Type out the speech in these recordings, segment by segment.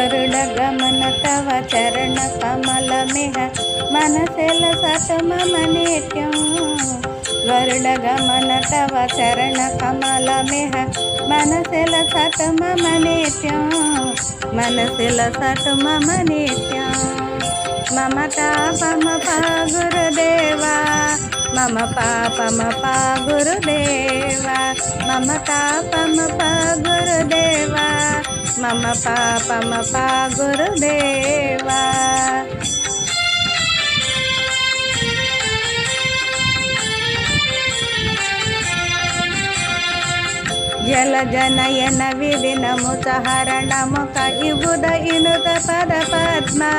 गरुड गमन तव चरण कमल मेह मनसेल सत मम नित्यं गरुड गमन तव चरण कमल मेह मनसेल सत मम नित्यं मनसेल सत मम नित्यं मम तापम पा गुरुदेवा मम पापम पा गुरुदेवा मम तापम पा गुरुदेवा मम पापम पा गुरुदेवा जल जनयन विदिन मुचहरण मुख इबुद इनुत पद पद्मा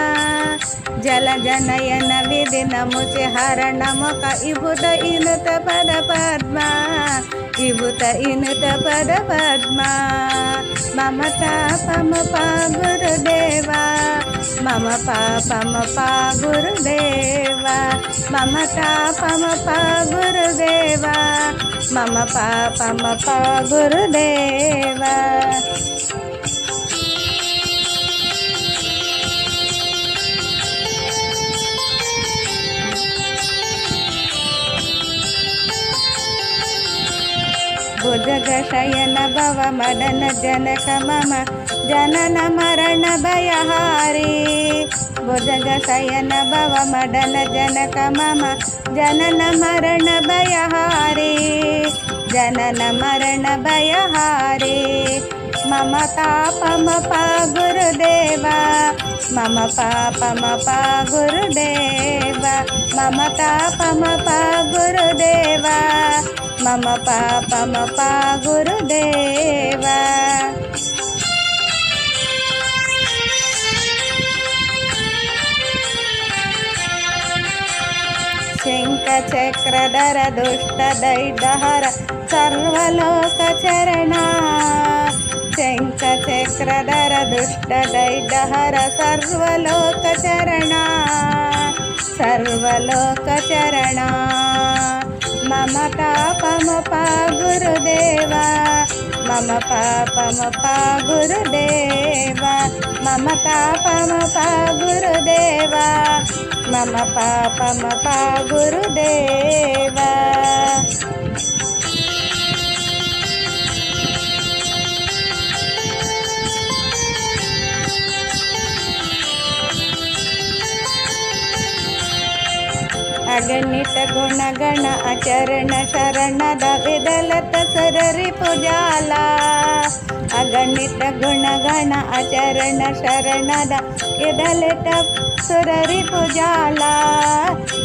जल जनयन विदिन मुचहरण मुख इबुद इनुत पद पद्मा इबुत इनुत पद पद्मा मम तापम पा गुरुदेवा मम पापम पा गुरुदेवा मम तापम पा गुरुदेवा मम पापम पा गुरुदेवा भुजग शयन भव मदन जनक मम जनन मरण भयहारी भुजग शयन भव मदन जनक मम जनन मरण भयहारी जनन मरण भयहारी मम तापम पा गुरुदेवा मम पापम पा गुरुदेवा मम तापम पा गुरुदेवा मम पापम पा गुरुदेवा शंख चक्रधर दुष्ट दैडहर सर्वलोक चरणा शंख चक्रधर दुष्ट दैडहर सर्वलोक चरणा सर्वलोक चरणा मम तापम पा गुरुदेवा मम पापम पा गुरुदेवा मम तापम पा गुरुदेवा मम पापम पा गुरुदेवा अगणित गुण गण आचरण शरणद विदलत सररि पुजाला अगणित गुण गण आचरण शरणद विदलित सुररि पुजाला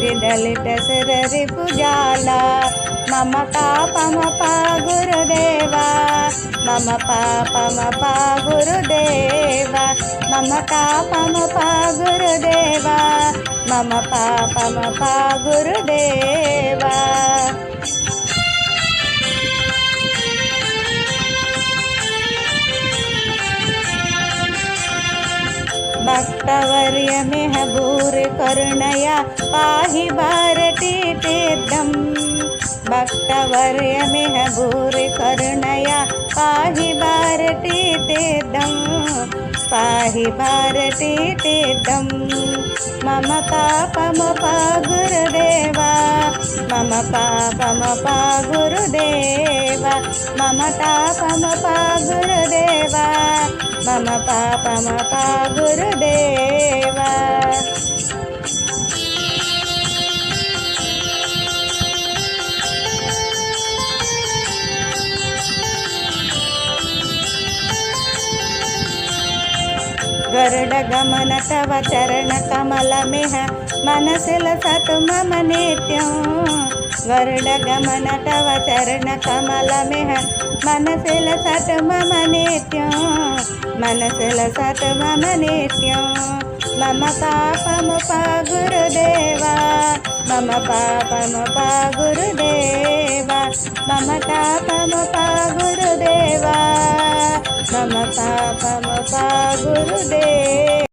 विदलित सुररि पुजाला मम तापम पा गुरुदेवा मम पापम पा गुरुदेवा मम तापम पा गुरुदेवा मम पापम पा गुरुदेवा भक्तवर्य मेहबूर करुणया पाहि भारती तीर्थम भक्तवर्य मेहबूर करुणया पाहि भारती तीर्थम पाहि भारती तीर्थम मम तापम पा गुरुदेवा मम पापम पा गुरुदेवा मम तापम पा गुरुदेवा मम पापम पा गुरुदेवा गरुड गमन तव चरण कमल मेह मनसिल सत मम नित्यं गरुड गमन तव चरण कमल मेह मनसिल सत मम नित्यं मनसिल सत मम नित्यं मम पापम पा गुरुदेवा मम पापम पा गुरुदेवा मम तापम पा गुरुदेवा मम पापम पा गुरुदेवा।